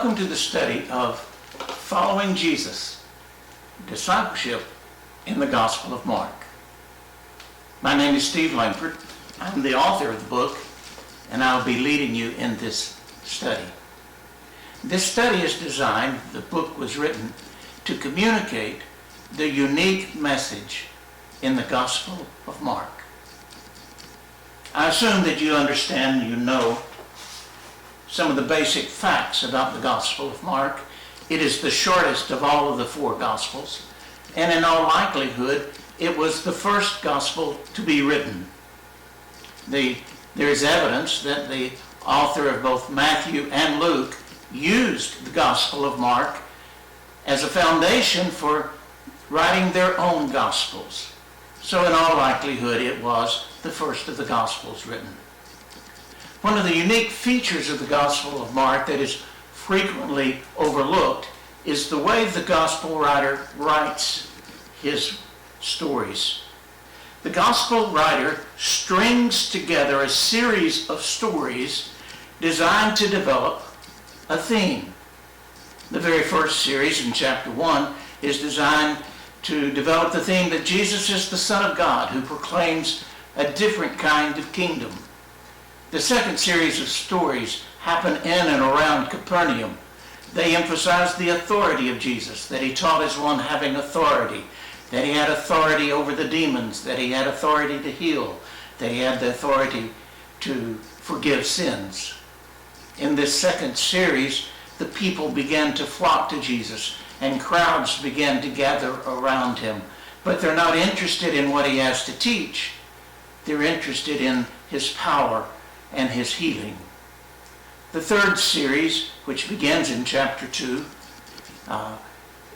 Welcome to the study of Following Jesus, Discipleship in the Gospel of Mark. My name is Steve Langford. I'm the author of the book, and I'll be leading you in this study. This study is designed, the book was written, to communicate the unique message in the Gospel of Mark. I assume that you understand, you know, some of the basic facts about the Gospel of Mark. It is the shortest of all of the four Gospels, and in all likelihood, it was the first Gospel to be written. There is evidence that the author of both Matthew and Luke used the Gospel of Mark as a foundation for writing their own Gospels. So in all likelihood, it was the first of the Gospels written. One of the unique features of the Gospel of Mark that is frequently overlooked is the way the Gospel writer writes his stories. The Gospel writer strings together a series of stories designed to develop a theme. The very first series in chapter 1 is designed to develop the theme that Jesus is the Son of God who proclaims a different kind of kingdom. The second series of stories happen in and around Capernaum. They emphasize the authority of Jesus, that he taught as one having authority, that he had authority over the demons, that he had authority to heal, that he had the authority to forgive sins. In this second series, the people began to flock to Jesus, and crowds began to gather around him. But they're not interested in what he has to teach. They're interested in his power and his healing. The third series, which begins in chapter 2,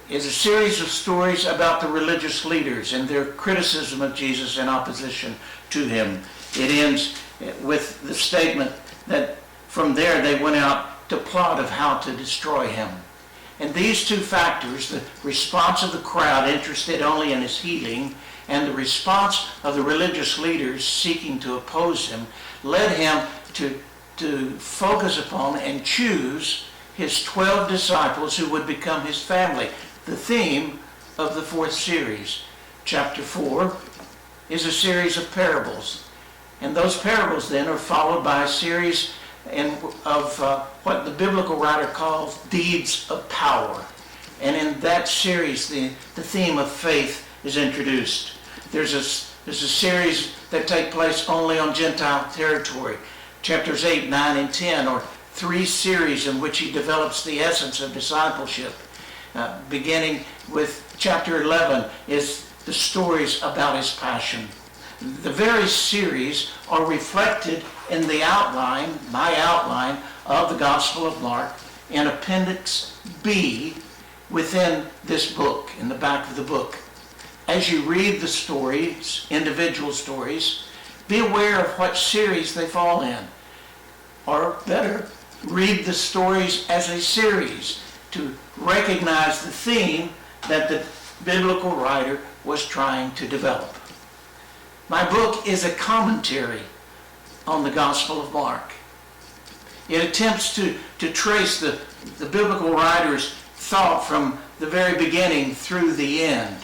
is a series of stories about the religious leaders and their criticism of Jesus in opposition to him. It ends with the statement that from there they went out to plot of how to destroy him. And these two factors, the response of the crowd interested only in his healing and the response of the religious leaders seeking to oppose him, led him to focus upon and choose his 12 disciples who would become his family. The theme of the fourth series, chapter 4, is a series of parables. And those parables then are followed by a series of what the biblical writer calls deeds of power. And in that series, the theme of faith is introduced. There's a series that take place only on Gentile territory. Chapters 8, 9, and 10 are three series in which he develops the essence of discipleship. Beginning with chapter 11 is the stories about his passion. The various series are reflected in the outline, my outline, of the Gospel of Mark in Appendix B within this book, in the back of the book. As you read the stories, individual stories, be aware of what series they fall in. Or better, read the stories as a series to recognize the theme that the biblical writer was trying to develop. My book is a commentary on the Gospel of Mark. It attempts to trace the biblical writer's thought from the very beginning through the end.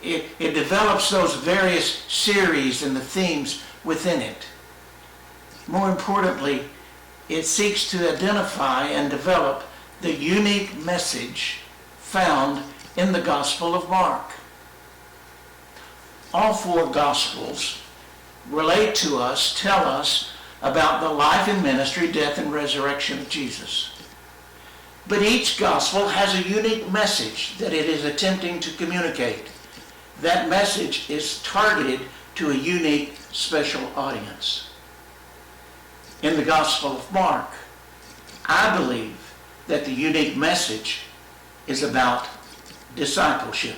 It develops those various series and the themes within it. More importantly, it seeks to identify and develop the unique message found in the Gospel of Mark. All four Gospels relate to us, tell us about the life and ministry, death and resurrection of Jesus. But each Gospel has a unique message that it is attempting to communicate. That message is targeted to a unique, special audience. In the Gospel of Mark, I believe that the unique message is about discipleship.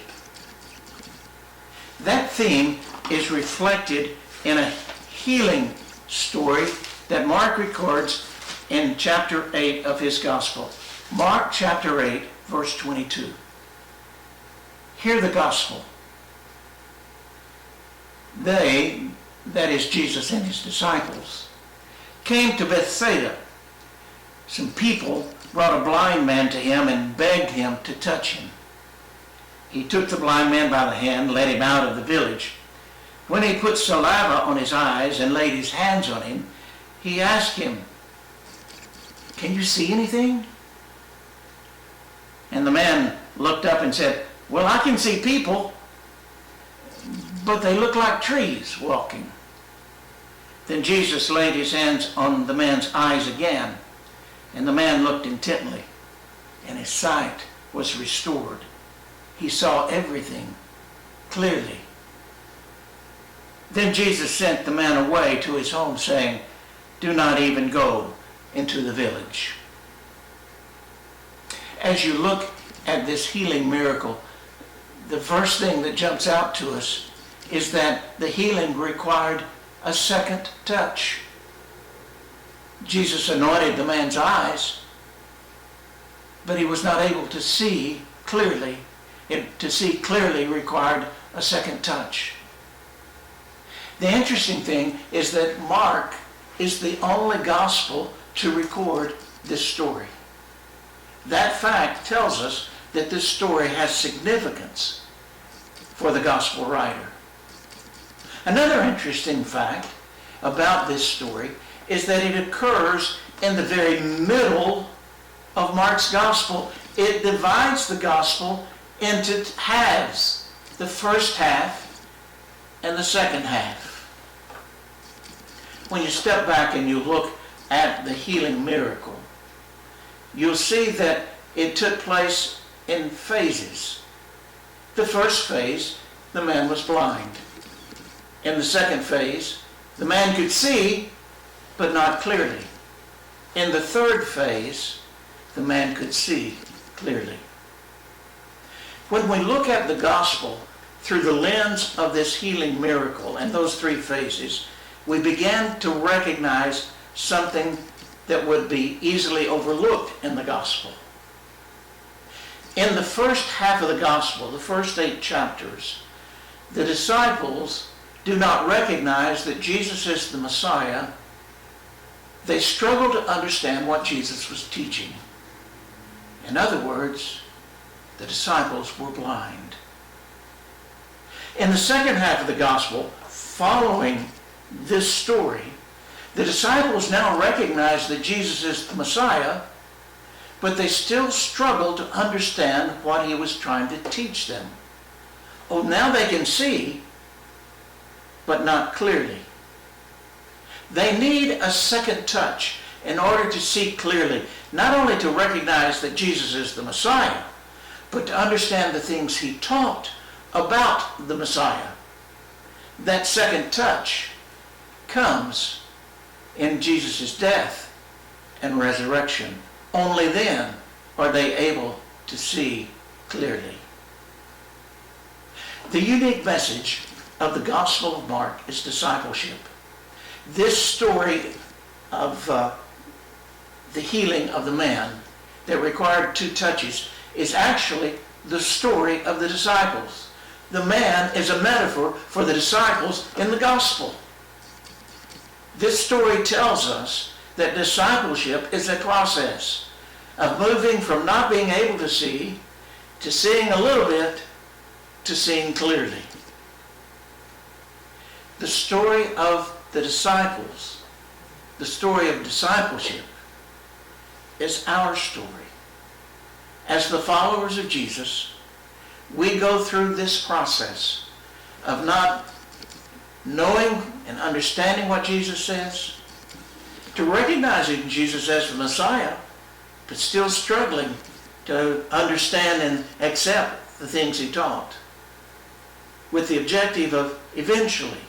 That theme is reflected in a healing story that Mark records in chapter 8 of his Gospel. Mark chapter 8, verse 22. Hear the Gospel. They, that is Jesus and his disciples, came to Bethsaida, some people brought a blind man to him and begged him to touch him. He took the blind man by the hand, led him out of the village. When he put saliva on his eyes and laid his hands on him, he asked him, "Can you see anything?" And the man looked up and said, "Well, I can see people, but they look like trees walking." Then Jesus laid his hands on the man's eyes again, and the man looked intently, and his sight was restored. He saw everything clearly. Then Jesus sent the man away to his home, saying, "Do not even go into the village." As you look at this healing miracle, the first thing that jumps out to us is that the healing required a second touch. Jesus anointed the man's eyes, but he was not able to see clearly. To see clearly required a second touch. The interesting thing is that Mark is the only gospel to record this story. That fact tells us that this story has significance for the gospel writer. Another interesting fact about this story is that it occurs in the very middle of Mark's gospel. It divides the gospel into halves, the first half and the second half. When you step back and you look at the healing miracle, you'll see that it took place in phases. The first phase, the man was blind. In the second phase, the man could see, but not clearly. In the third phase, the man could see clearly. When we look at the gospel through the lens of this healing miracle and those three phases, we begin to recognize something that would be easily overlooked in the gospel. In the first half of the gospel, the first 8 chapters, the disciples do not recognize that Jesus is the Messiah. They struggle to understand what Jesus was teaching. In other words, the disciples were blind. In the second half of the gospel, following this story, the disciples now recognize that Jesus is the Messiah, but they still struggle to understand what he was trying to teach them. Oh, now they can see, but not clearly. They need a second touch in order to see clearly, not only to recognize that Jesus is the Messiah, but to understand the things he taught about the Messiah. That second touch comes in Jesus' death and resurrection. Only then are they able to see clearly. The unique message of the Gospel of Mark is discipleship. This story of the healing of the man that required 2 touches is actually the story of the disciples. The man is a metaphor for the disciples in the gospel. This story tells us that discipleship is a process of moving from not being able to see to seeing a little bit to seeing clearly. The story of the disciples, the story of discipleship, is our story. As the followers of Jesus, we go through this process of not knowing and understanding what Jesus says, to recognizing Jesus as the Messiah, but still struggling to understand and accept the things he taught, with the objective of eventually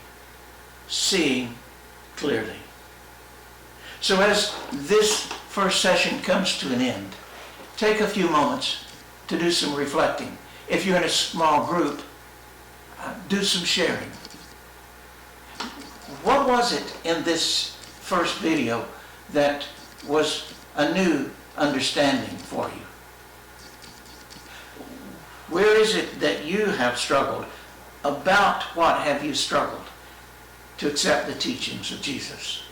seeing clearly. So as this first session comes to an end, take a few moments to do some reflecting. If you're in a small group, do some sharing. What was it in this first video that was a new understanding for you? Where is it that you have struggled? About what have you struggled to accept the teachings of Jesus?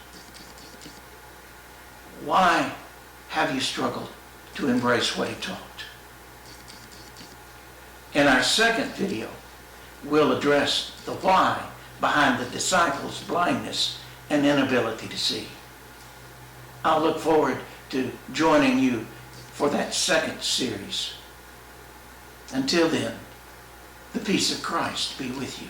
Why have you struggled to embrace what he taught? In our second video, we'll address the why behind the disciples' blindness and inability to see. I'll look forward to joining you for that second series. Until then, the peace of Christ be with you.